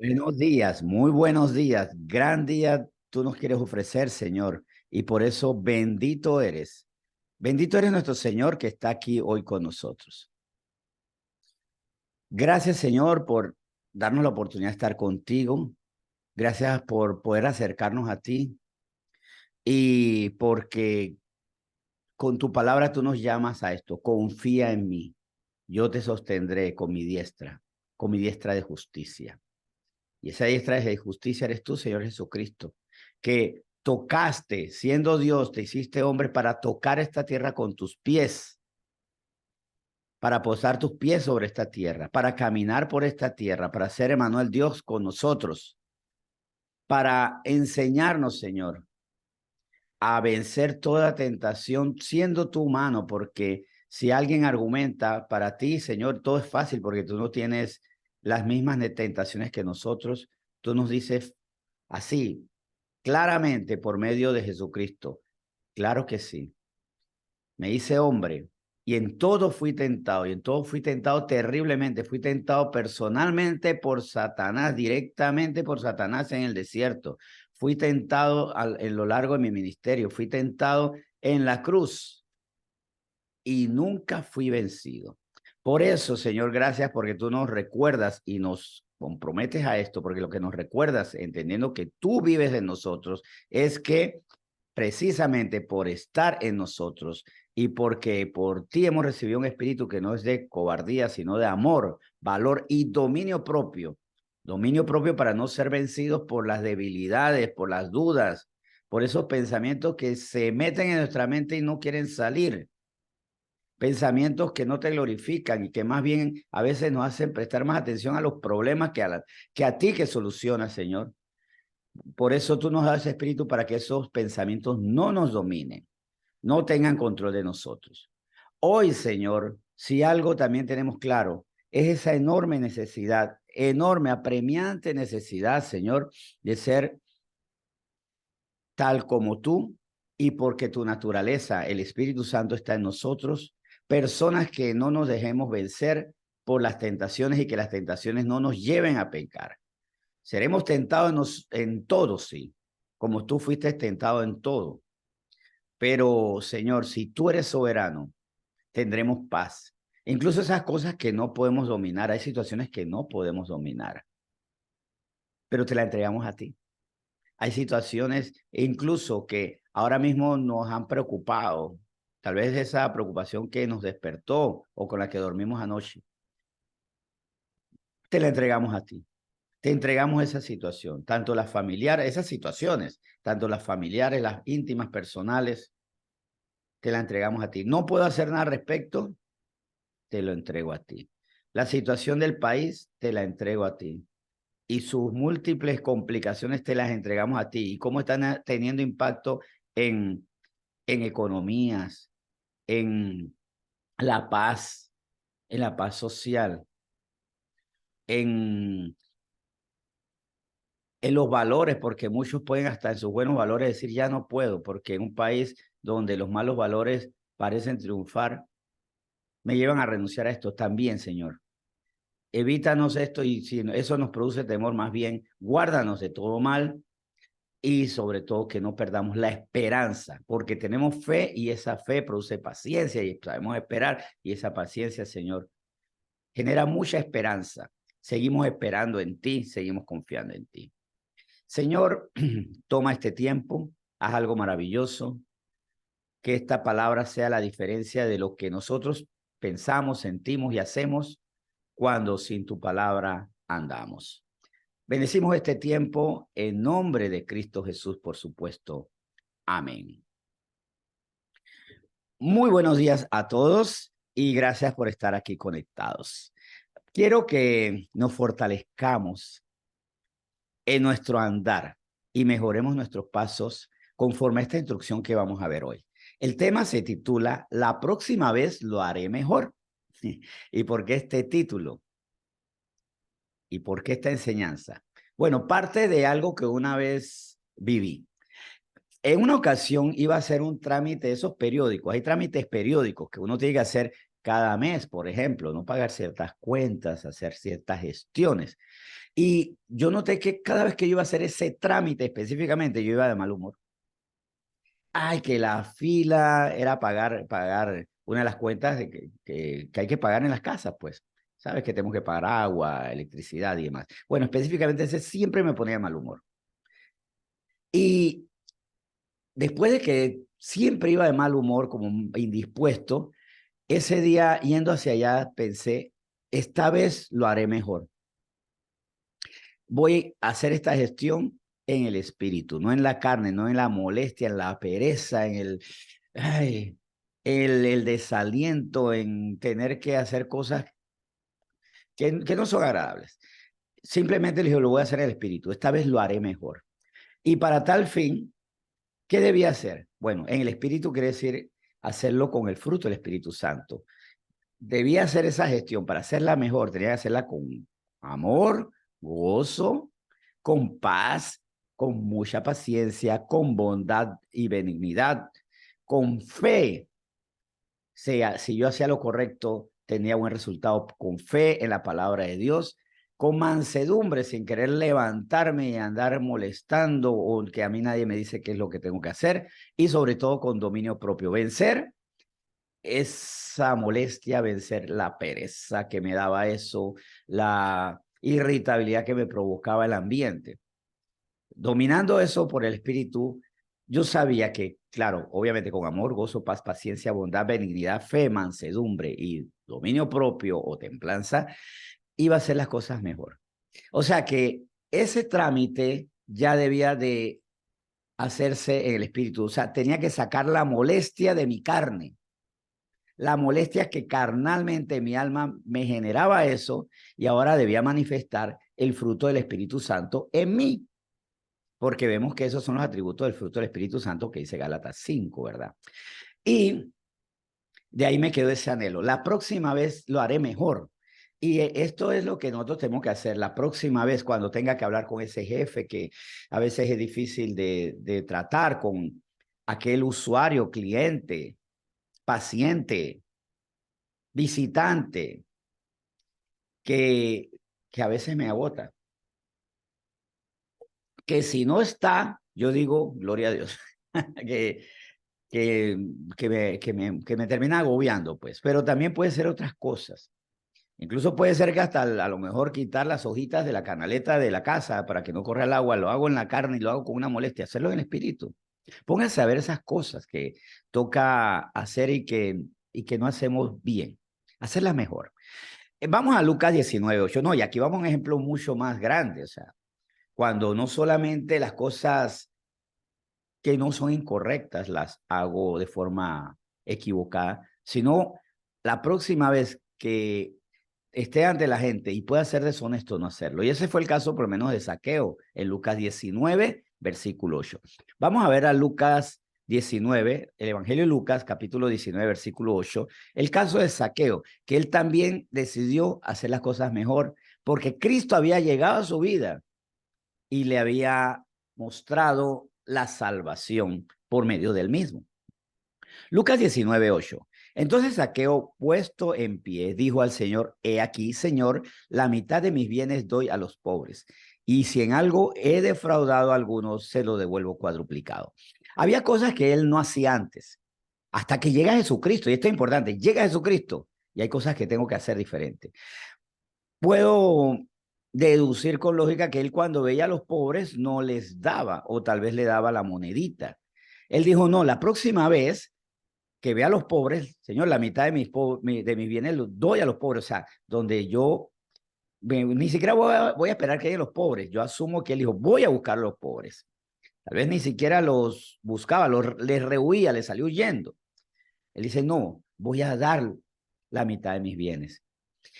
Buenos días, muy buenos días. Gran día tú nos quieres ofrecer, Señor, y por eso bendito eres. Bendito eres nuestro Señor que está aquí hoy con nosotros. Gracias, Señor, por darnos la oportunidad de estar contigo. Gracias por poder acercarnos a ti y porque con tu palabra tú nos llamas a esto. Confía en mí. Yo te sostendré con mi diestra de justicia. Y esa diestra de justicia eres tú, Señor Jesucristo, que tocaste, siendo Dios, te hiciste hombre para tocar esta tierra con tus pies, para posar tus pies sobre esta tierra, para caminar por esta tierra, para ser Emmanuel Dios con nosotros, para enseñarnos, Señor, a vencer toda tentación siendo tú humano, porque si alguien argumenta para ti, Señor, todo es fácil porque tú no tienes las mismas tentaciones que nosotros, tú nos dices así, claramente por medio de Jesucristo. Claro que sí. Me hice hombre y en todo fui tentado, y en todo fui tentado terriblemente. Fui tentado personalmente por Satanás, directamente por Satanás en el desierto. Fui tentado en lo largo de mi ministerio. Fui tentado en la cruz y nunca fui vencido. Por eso, Señor, gracias porque tú nos recuerdas y nos comprometes a esto, porque lo que nos recuerdas, entendiendo que tú vives en nosotros, es que precisamente por estar en nosotros y porque por ti hemos recibido un espíritu que no es de cobardía, sino de amor, valor y dominio propio. Dominio propio para no ser vencidos por las debilidades, por las dudas, por esos pensamientos que se meten en nuestra mente y no quieren salir. Pensamientos que no te glorifican y que más bien a veces nos hacen prestar más atención a los problemas que a ti que solucionas, Señor. Por eso tú nos das ese espíritu para que esos pensamientos no nos dominen, no tengan control de nosotros. Hoy, Señor, si algo también tenemos claro, es esa enorme necesidad, enorme, apremiante necesidad, Señor, de ser tal como tú y porque tu naturaleza, el Espíritu Santo está en nosotros, personas que no nos dejemos vencer por las tentaciones y que las tentaciones no nos lleven a pecar. Seremos tentados en todo, sí, como tú fuiste tentado en todo. Pero, Señor, si tú eres soberano, tendremos paz. Incluso esas cosas que no podemos dominar, hay situaciones que no podemos dominar, pero te la entregamos a ti. Hay situaciones incluso que ahora mismo nos han preocupado, tal vez esa preocupación que nos despertó o con la que dormimos anoche. Te la entregamos a ti. Te entregamos esa situación, tanto las familiares, esas situaciones, tanto las familiares, las íntimas, personales, te la entregamos a ti. No puedo hacer nada al respecto, te lo entrego a ti. La situación del país, te la entrego a ti. Y sus múltiples complicaciones te las entregamos a ti. Y cómo están teniendo impacto en, en economías, en la paz, en la paz social, en, en los valores, porque muchos pueden hasta en sus buenos valores decir ya no puedo, porque en un país donde los malos valores parecen triunfar, me llevan a renunciar a esto también, Señor. Evítanos esto y si eso nos produce temor, más bien guárdanos de todo mal y sobre todo que no perdamos la esperanza, porque tenemos fe y esa fe produce paciencia y sabemos esperar y esa paciencia, Señor, genera mucha esperanza. Seguimos esperando en ti, seguimos confiando en ti. Señor, toma este tiempo, haz algo maravilloso, que esta palabra sea la diferencia de lo que nosotros pensamos, sentimos y hacemos cuando sin tu palabra andamos. Bendecimos este tiempo en nombre de Cristo Jesús, por supuesto. Amén. Muy buenos días a todos y gracias por estar aquí conectados. Quiero que nos fortalezcamos en nuestro andar y mejoremos nuestros pasos conforme a esta instrucción que vamos a ver hoy. El tema se titula La próxima vez lo haré mejor. ¿Y por qué este título? ¿Y por qué esta enseñanza? Bueno, parte de algo que una vez viví. En una ocasión iba a hacer un trámite de esos periódicos. Hay trámites periódicos que uno tiene que hacer cada mes, por ejemplo, no pagar ciertas cuentas, hacer ciertas gestiones. Y yo noté que cada vez que yo iba a hacer ese trámite específicamente, yo iba de mal humor. Ay, que la fila era pagar una de las cuentas que hay que pagar en las casas, pues. Sabes que tenemos que pagar agua, electricidad y demás. Bueno, específicamente ese siempre me ponía de mal humor. Y después de que siempre iba de mal humor, como indispuesto, ese día yendo hacia allá pensé, esta vez lo haré mejor. Voy a hacer esta gestión en el espíritu, no en la carne, no en la molestia, en la pereza, en ay, el desaliento, en tener que hacer cosas que no son agradables. Simplemente le dije, lo voy a hacer en el espíritu, esta vez lo haré mejor. Y para tal fin, ¿qué debía hacer? Bueno, en el espíritu quiere decir hacerlo con el fruto del Espíritu Santo. Debía hacer esa gestión para hacerla mejor, tenía que hacerla con amor, gozo, con paz, con mucha paciencia, con bondad y benignidad, con fe. Si yo hacía lo correcto, tenía buen resultado con fe en la palabra de Dios, con mansedumbre, sin querer levantarme y andar molestando o que a mí nadie me dice qué es lo que tengo que hacer, y sobre todo con dominio propio. Vencer esa molestia, vencer la pereza que me daba eso, la irritabilidad que me provocaba el ambiente. Dominando eso por el espíritu, yo sabía que, claro, obviamente con amor, gozo, paz, paciencia, bondad, benignidad, fe, mansedumbre y dominio propio o templanza, iba a hacer las cosas mejor. O sea que ese trámite ya debía de hacerse en el espíritu. O sea, tenía que sacar la molestia de mi carne, la molestia que carnalmente mi alma me generaba eso, y ahora debía manifestar el fruto del Espíritu Santo en mí, porque vemos que esos son los atributos del fruto del Espíritu Santo que dice Gálatas 5, ¿verdad? Y de ahí me quedó ese anhelo. La próxima vez lo haré mejor. Y esto es lo que nosotros tenemos que hacer. La próxima vez, cuando tenga que hablar con ese jefe, que a veces es difícil de tratar con aquel usuario, cliente, paciente, visitante, que, que a veces me agota. Que si no está, yo digo, gloria a Dios, que, que me termina agobiando, pues. Pero también puede ser otras cosas. Incluso puede ser que hasta a lo mejor quitar las hojitas de la canaleta de la casa para que no corra el agua, lo hago en la carne y lo hago con una molestia, hacerlo en el espíritu. Pónganse a ver esas cosas que toca hacer y que no hacemos bien, hacerlas mejor. Vamos a Lucas 19:8, no, y aquí vamos a un ejemplo mucho más grande, o sea, cuando no solamente las cosas que no son incorrectas las hago de forma equivocada, sino la próxima vez que esté ante la gente y pueda ser deshonesto no hacerlo. Y ese fue el caso por lo menos de Zaqueo en Lucas 19, versículo 8. Vamos a ver a Lucas 19, el Evangelio de Lucas, capítulo 19, versículo 8, el caso de Zaqueo, que él también decidió hacer las cosas mejor porque Cristo había llegado a su vida y le había mostrado la salvación por medio del mismo. Lucas 19:8. Entonces Zaqueo, puesto en pie, dijo al Señor: He aquí, Señor, la mitad de mis bienes doy a los pobres, y si en algo he defraudado a algunos, se lo devuelvo cuadruplicado. Había cosas que él no hacía antes, hasta que llega Jesucristo, y esto es importante, llega Jesucristo, y hay cosas que tengo que hacer diferente. Puedo deducir con lógica que él, cuando veía a los pobres, no les daba, o tal vez le daba la monedita. Él dijo: no, la próxima vez que vea a los pobres, Señor, la mitad de de mis bienes los doy a los pobres. O sea, donde yo ni siquiera voy a esperar que lleguen los pobres. Yo asumo que él dijo: voy a buscar a los pobres. Tal vez ni siquiera los buscaba, les rehuía, les salió huyendo. Él dice: no, voy a dar la mitad de mis bienes.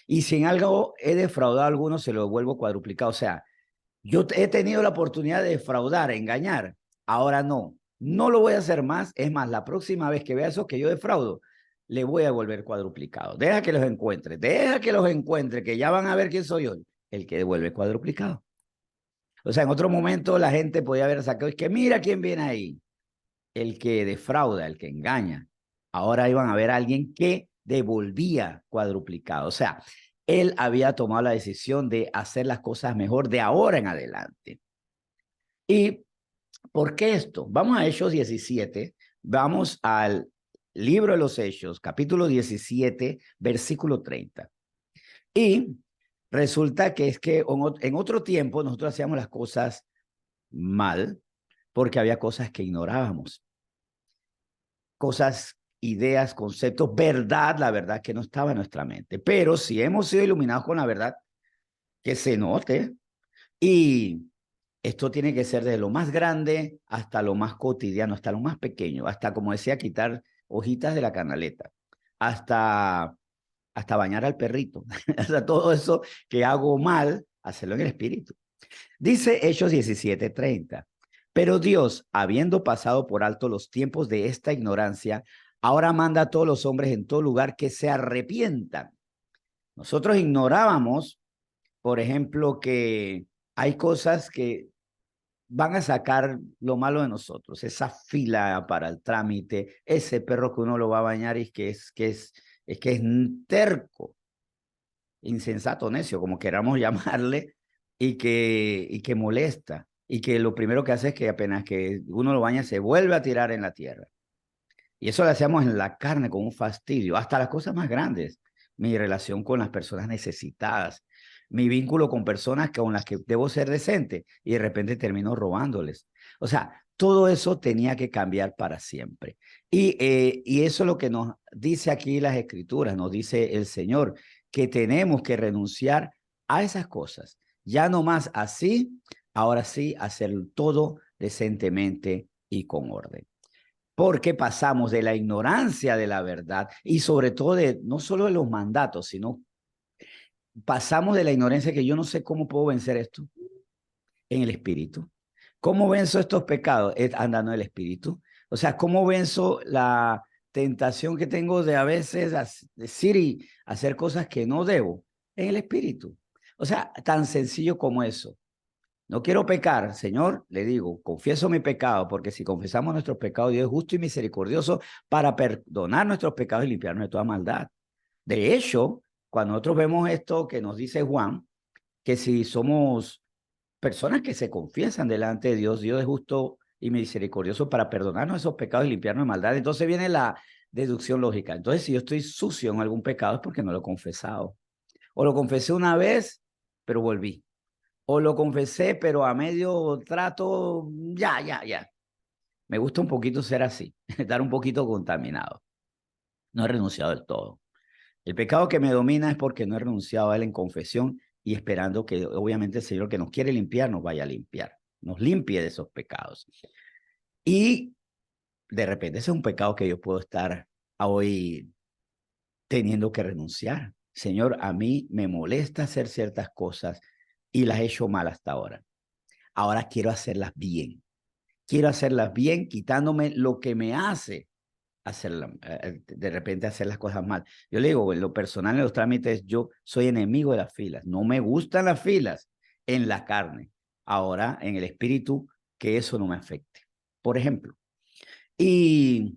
Y si en algo he defraudado a algunos, se lo devuelvo cuadruplicado. O sea, yo he tenido la oportunidad de defraudar, engañar. Ahora no, no lo voy a hacer más. Es más, la próxima vez que vea eso que yo defraudo, le voy a devolver cuadruplicado. Deja que los encuentre, que ya van a ver quién soy yo, el que devuelve cuadruplicado. O sea, en otro momento la gente podía haber sacado, es que mira quién viene ahí, el que defrauda, el que engaña. Ahora iban a ver a alguien que devolvía cuadruplicado. O sea, él había tomado la decisión de hacer las cosas mejor de ahora en adelante. ¿Y por qué esto? Vamos a Hechos 17, vamos al libro de los Hechos, capítulo 17, versículo 30. Y resulta que es que en otro tiempo nosotros hacíamos las cosas mal porque había cosas que ignorábamos. Cosas, ideas, conceptos, verdad, la verdad que no estaba en nuestra mente. Pero si hemos sido iluminados con la verdad, que se note. Y esto tiene que ser desde lo más grande hasta lo más cotidiano, hasta lo más pequeño, hasta, como decía, quitar hojitas de la canaleta, hasta bañar al perrito. O sea, todo eso que hago mal, hacerlo en el espíritu. Dice Hechos 17:30. Pero Dios, habiendo pasado por alto los tiempos de esta ignorancia, ahora manda a todos los hombres en todo lugar que se arrepientan. Nosotros ignorábamos, por ejemplo, que hay cosas que van a sacar lo malo de nosotros, esa fila para el trámite, ese perro que uno lo va a bañar y que es terco, insensato, necio, como queramos llamarle, y que molesta, y que lo primero que hace es que apenas que uno lo baña se vuelve a tirar en la tierra. Y eso lo hacemos en la carne con un fastidio, hasta las cosas más grandes. Mi relación con las personas necesitadas, mi vínculo con personas con las que debo ser decente y de repente termino robándoles. O sea, todo eso tenía que cambiar para siempre. Y eso es lo que nos dice aquí las Escrituras, nos dice el Señor, que tenemos que renunciar a esas cosas. Ya no más así, ahora sí, hacer todo decentemente y con orden. Porque pasamos de la ignorancia de la verdad y sobre todo de no solo de los mandatos, sino pasamos de la ignorancia que yo no sé cómo puedo vencer esto en el espíritu. ¿Cómo venzo estos pecados? Es andando en el espíritu. O sea, ¿cómo venzo la tentación que tengo de a veces decir y hacer cosas que no debo? En el espíritu. O sea, tan sencillo como eso. No quiero pecar, Señor, le digo, confieso mi pecado, porque si confesamos nuestros pecados, Dios es justo y misericordioso para perdonar nuestros pecados y limpiarnos de toda maldad. De hecho, cuando nosotros vemos esto que nos dice Juan, que si somos personas que se confiesan delante de Dios, Dios es justo y misericordioso para perdonarnos esos pecados y limpiarnos de maldad, entonces viene la deducción lógica. Entonces, si yo estoy sucio en algún pecado es porque no lo he confesado. O lo confesé una vez, pero volví. O lo confesé, pero a medio trato, ya. Me gusta un poquito ser así, estar un poquito contaminado. No he renunciado del todo. El pecado que me domina es porque no he renunciado a él en confesión y esperando que obviamente el Señor que nos quiere limpiar nos vaya a limpiar, nos limpie de esos pecados. Y de repente ese es un pecado que yo puedo estar hoy teniendo que renunciar. Señor, a mí me molesta hacer ciertas cosas y las he hecho mal hasta ahora. Ahora quiero hacerlas bien. Quiero hacerlas bien, quitándome lo que me hace de repente hacer las cosas mal. Yo le digo, en lo personal, en los trámites, yo soy enemigo de las filas. No me gustan las filas en la carne. Ahora, en el espíritu, que eso no me afecte. Por ejemplo. Y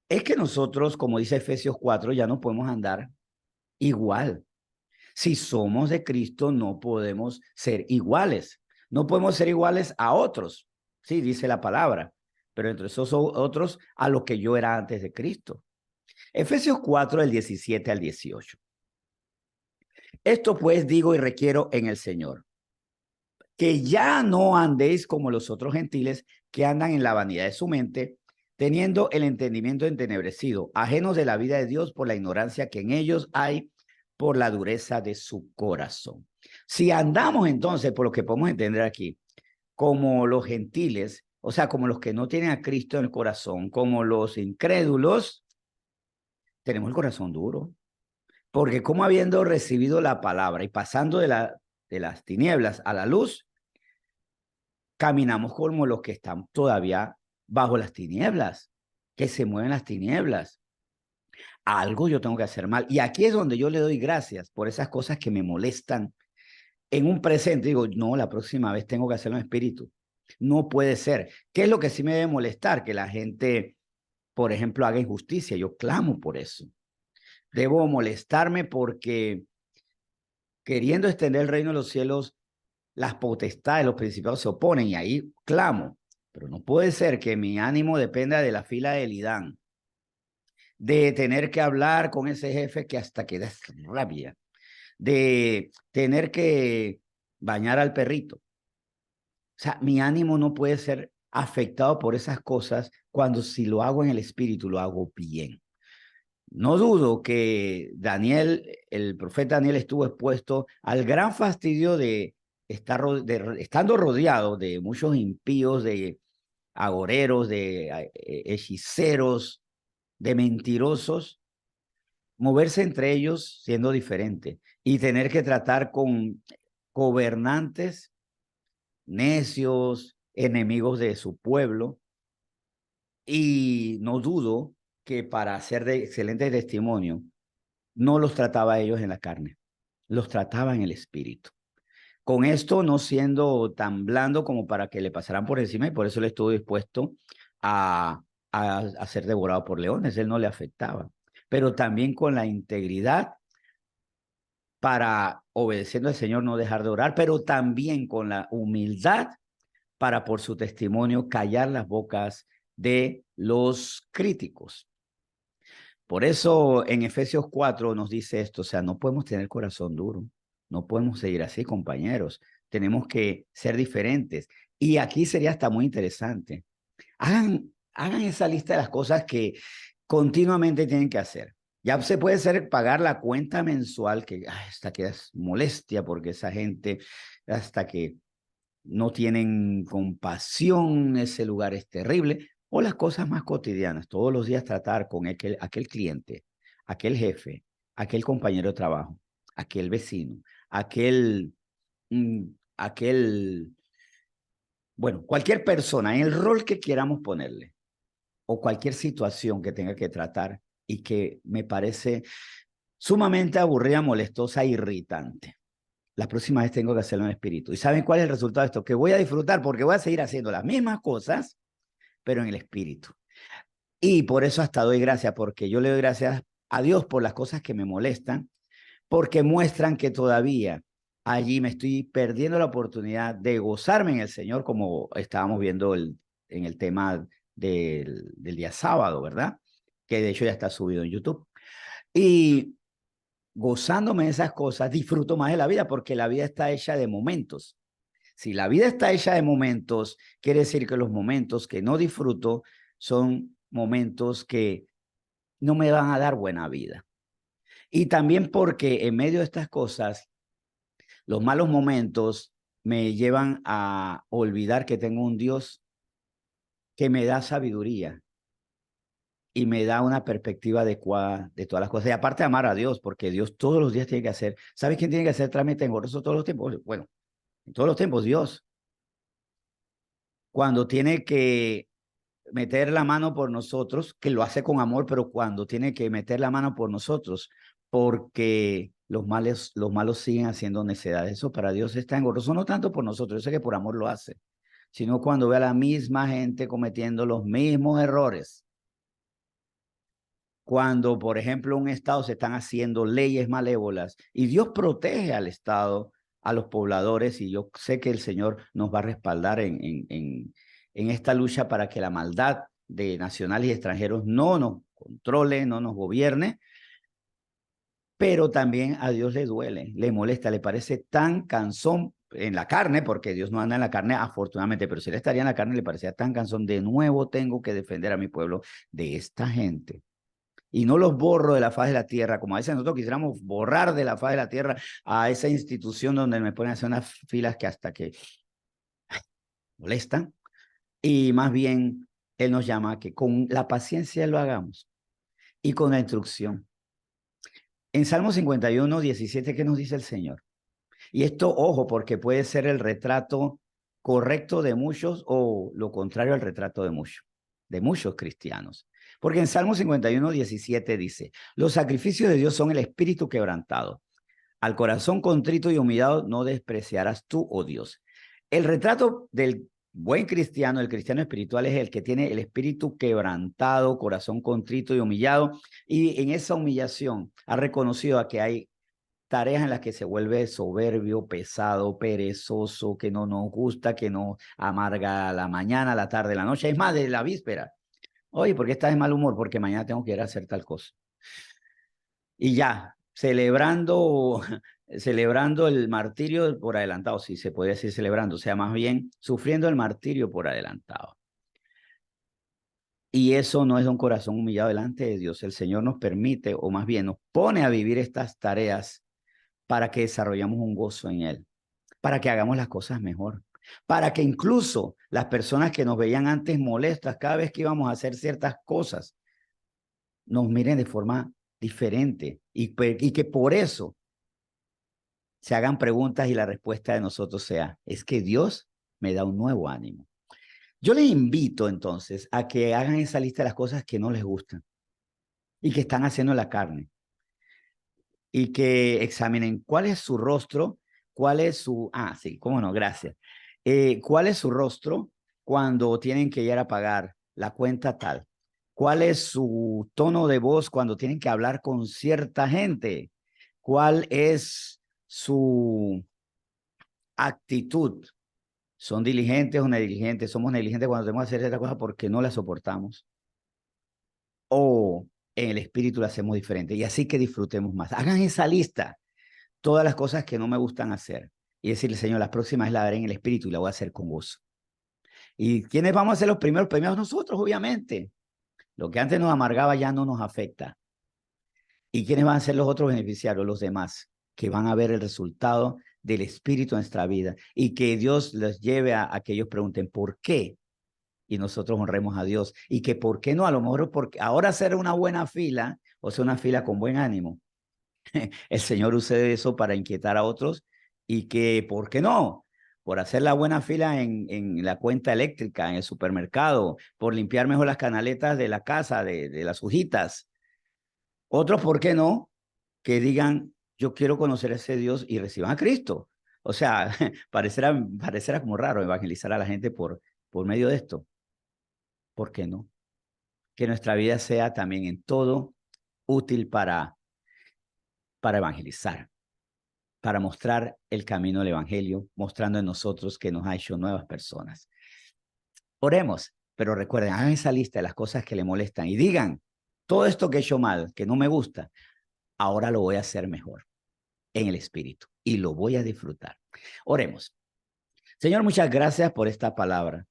es que nosotros, como dice Efesios 4, ya no podemos andar igual. Si somos de Cristo, no podemos ser iguales. No podemos ser iguales a otros. Sí, dice la palabra. Pero entre esos otros, a lo que yo era antes de Cristo. Efesios 4, del 17 al 18. Esto pues digo y requiero en el Señor, que ya no andéis como los otros gentiles que andan en la vanidad de su mente, teniendo el entendimiento entenebrecido, ajenos de la vida de Dios por la ignorancia que en ellos hay, por la dureza de su corazón. Si andamos entonces, por lo que podemos entender aquí, como los gentiles, o sea, como los que no tienen a Cristo en el corazón, como los incrédulos, tenemos el corazón duro. Porque como habiendo recibido la palabra y pasando de las tinieblas a la luz, caminamos como los que están todavía bajo las tinieblas, que se mueven las tinieblas. Algo yo tengo que hacer mal. Y aquí es donde yo le doy gracias por esas cosas que me molestan en un presente. Digo, no, la próxima vez tengo que hacerlo en espíritu. No puede ser. ¿Qué es lo que sí me debe molestar? Que la gente, por ejemplo, haga injusticia. Yo clamo por eso. Debo molestarme porque queriendo extender el reino de los cielos, las potestades, los principados se oponen y ahí clamo. Pero no puede ser que mi ánimo dependa de la fila del IDAN, de tener que hablar con ese jefe que hasta que da rabia, de tener que bañar al perrito. O sea, mi ánimo no puede ser afectado por esas cosas cuando si lo hago en el espíritu, lo hago bien. No dudo que Daniel, el profeta Daniel, estuvo expuesto al gran fastidio de estar estando rodeado de muchos impíos, de agoreros, de hechiceros, de mentirosos, moverse entre ellos siendo diferente y tener que tratar con gobernantes necios, enemigos de su pueblo. Y no dudo que para hacer de excelente testimonio, no los trataba a ellos en la carne, los trataba en el espíritu. Con esto no siendo tan blando como para que le pasaran por encima y por eso le estuvo dispuesto a ser devorado por leones, él no le afectaba, pero también con la integridad para, obedeciendo al Señor, no dejar de orar, pero también con la humildad para por su testimonio callar las bocas de los críticos. Por eso en Efesios 4 nos dice esto, o sea, no podemos tener corazón duro, no podemos seguir así, compañeros, tenemos que ser diferentes. Y aquí sería hasta muy interesante. Hagan esa lista de las cosas que continuamente tienen que hacer. Ya se puede ser pagar la cuenta mensual, que hasta que es molestia porque esa gente, hasta que no tienen compasión, ese lugar es terrible, o las cosas más cotidianas, todos los días tratar con aquel cliente, aquel jefe, aquel compañero de trabajo, aquel vecino, aquel, mm, aquel, bueno, cualquier persona en el rol que queramos ponerle, o cualquier situación que tenga que tratar y que me parece sumamente aburrida, molestosa, irritante. La próxima vez tengo que hacerlo en espíritu. ¿Y saben cuál es el resultado de esto? Que voy a disfrutar porque voy a seguir haciendo las mismas cosas, pero en el espíritu. Y por eso hasta doy gracias, porque yo le doy gracias a Dios por las cosas que me molestan, porque muestran que todavía allí me estoy perdiendo la oportunidad de gozarme en el Señor, como estábamos viendo en el tema del día sábado, ¿verdad? Que de hecho ya está subido en YouTube. Y gozándome de esas cosas, disfruto más de la vida porque la vida está hecha de momentos. Si la vida está hecha de momentos, quiere decir que los momentos que no disfruto son momentos que no me van a dar buena vida. Y también porque en medio de estas cosas, los malos momentos me llevan a olvidar que tengo un Dios que me da sabiduría y me da una perspectiva adecuada de todas las cosas. Y aparte de amar a Dios, porque Dios todos los días tiene que hacer. ¿Sabes quién tiene que hacer trámite engorroso todos los tiempos? Bueno, en todos los tiempos, Dios. Cuando tiene que meter la mano por nosotros, que lo hace con amor, pero cuando tiene que meter la mano por nosotros, porque los malos siguen haciendo necedades. Eso para Dios está engorroso, no tanto por nosotros, yo sé que por amor lo hace, sino cuando ve a la misma gente cometiendo los mismos errores. Cuando, por ejemplo, un Estado se están haciendo leyes malévolas y Dios protege al Estado, a los pobladores, y yo sé que el Señor nos va a respaldar en esta lucha para que la maldad de nacionales y extranjeros no nos controle, no nos gobierne, pero también a Dios le duele, le molesta, le parece tan cansón en la carne, porque Dios no anda en la carne afortunadamente, pero si él estaría en la carne le parecía tan cansón, de nuevo tengo que defender a mi pueblo de esta gente. Y no los borro de la faz de la tierra, como a veces nosotros quisiéramos borrar de la faz de la tierra a esa institución donde me ponen a hacer unas filas que hasta que molestan. Y más bien, Él nos llama a que con la paciencia lo hagamos y con la instrucción. En Salmo 51, 17, ¿qué nos dice el Señor? Y esto, ojo, porque puede ser el retrato correcto de muchos o lo contrario al retrato de muchos cristianos. Porque en Salmo 51, 17 dice, los sacrificios de Dios son el espíritu quebrantado. Al corazón contrito y humillado no despreciarás tú, oh Dios. El retrato buen cristiano, el cristiano espiritual es el que tiene el espíritu quebrantado, corazón contrito y humillado, y en esa humillación ha reconocido a que hay tareas en las que se vuelve soberbio, pesado, perezoso, que no nos gusta, que nos amarga la mañana, la tarde, la noche, es más, de la víspera. Oye, ¿por qué estás de mal humor? Porque mañana tengo que ir a hacer tal cosa. Y ya, celebrando, celebrando el martirio por adelantado, si se puede decir celebrando, o sea, más bien sufriendo el martirio por adelantado. Y eso no es un corazón humillado delante de Dios. El Señor nos permite, o más bien nos pone a vivir estas tareas para que desarrollemos un gozo en Él, para que hagamos las cosas mejor, para que incluso las personas que nos veían antes molestas cada vez que íbamos a hacer ciertas cosas, nos miren de forma diferente y que por eso se hagan preguntas y la respuesta de nosotros sea, es que Dios me da un nuevo ánimo. Yo les invito entonces a que hagan esa lista de las cosas que no les gustan y que están haciendo en la carne y que examinen cuál es su rostro, cuál es su, sí, cómo no, gracias. ¿Cuál es su rostro cuando tienen que ir a pagar la cuenta tal? ¿Cuál es su tono de voz cuando tienen que hablar con cierta gente? ¿Cuál es su actitud? ¿Son diligentes o negligentes? ¿Somos negligentes cuando tenemos que hacer esta cosa porque no la soportamos? ¿O en el espíritu la hacemos diferente? Y así que disfrutemos más. Hagan esa lista, todas las cosas que no me gustan hacer. Y decirle, Señor, la próxima es la haré en el espíritu y la voy a hacer con gozo. ¿Y quiénes vamos a ser los primeros premiados? Nosotros, obviamente. Lo que antes nos amargaba ya no nos afecta. ¿Y quiénes van a ser los otros beneficiarios? Los demás, que van a ver el resultado del espíritu en nuestra vida y que Dios les lleve a que ellos pregunten ¿por qué? Y nosotros honremos a Dios. Y que ¿por qué no? A lo mejor porque ahora hacer una buena fila, o sea, una fila con buen ánimo, el Señor use eso para inquietar a otros y que ¿por qué no? Por hacer la buena fila en la cuenta eléctrica, en el supermercado, por limpiar mejor las canaletas de la casa, de las hojitas. Otros, ¿por qué no? Que digan, yo quiero conocer a ese Dios y reciban a Cristo. O sea, parecerá como raro evangelizar a la gente por medio de esto. ¿Por qué no? Que nuestra vida sea también en todo útil para evangelizar, para mostrar el camino del evangelio, mostrando en nosotros que nos ha hecho nuevas personas. Oremos, pero recuerden, hagan esa lista de las cosas que le molestan y digan, todo esto que he hecho mal, que no me gusta, ahora lo voy a hacer mejor en el espíritu y lo voy a disfrutar. Oremos. Señor, muchas gracias por esta palabra.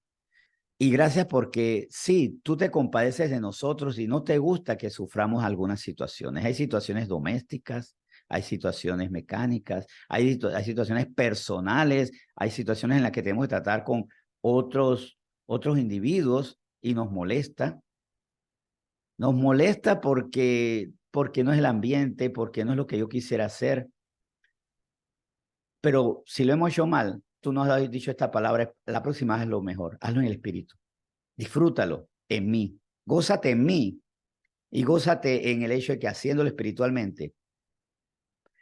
Y gracias porque sí, tú te compadeces de nosotros y no te gusta que suframos algunas situaciones. Hay situaciones domésticas, hay situaciones mecánicas, hay situaciones personales, hay situaciones en las que tenemos que tratar con otros individuos y nos molesta. Nos molesta porque no es el ambiente, porque no es lo que yo quisiera hacer. Pero si lo hemos hecho mal, tú nos has dicho esta palabra, la próxima es lo mejor, hazlo en el espíritu. Disfrútalo en mí, gózate en mí y gózate en el hecho de que haciéndolo espiritualmente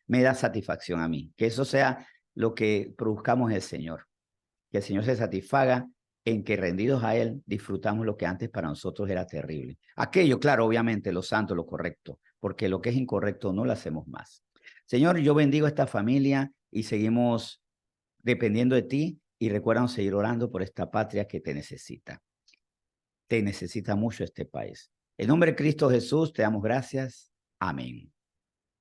me da satisfacción a mí. Que eso sea lo que produzcamos en el Señor. Que el Señor se satisfaga en que rendidos a Él disfrutamos lo que antes para nosotros era terrible. Aquello, claro, obviamente, lo santo, lo correcto, porque lo que es incorrecto no lo hacemos más. Señor, yo bendigo a esta familia y seguimos dependiendo de ti y recuerdan seguir orando por esta patria que te necesita. Te necesita mucho este país. En nombre de Cristo Jesús, te damos gracias. Amén.